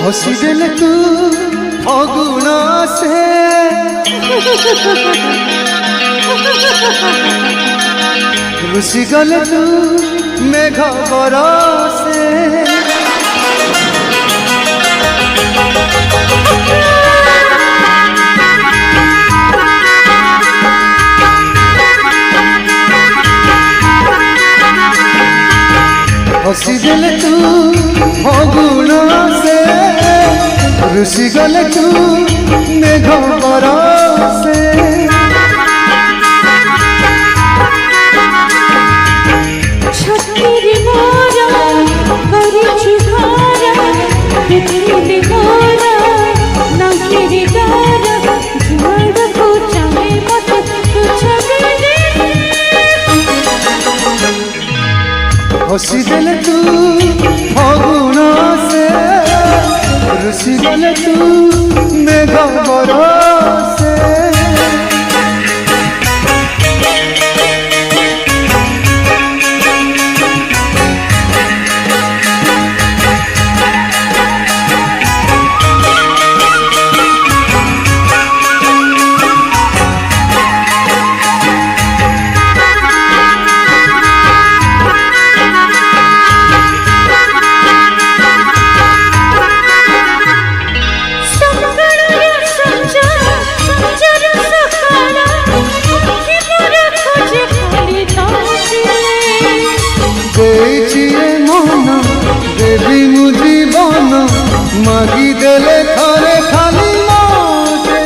हसी दिल तू फगुना से रुसी गल तू मेघ बरसे हसी दिल तू फगुना से रुसी गल तू मेघ बरसे हसी दिल तू फगुना से रुसी गल तू मेघ बरसे देवी मुझी बन मागी देले थारे खाली मोटे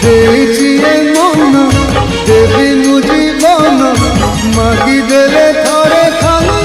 देचिए मन देवी मुझी बन मागी देले थारे खाली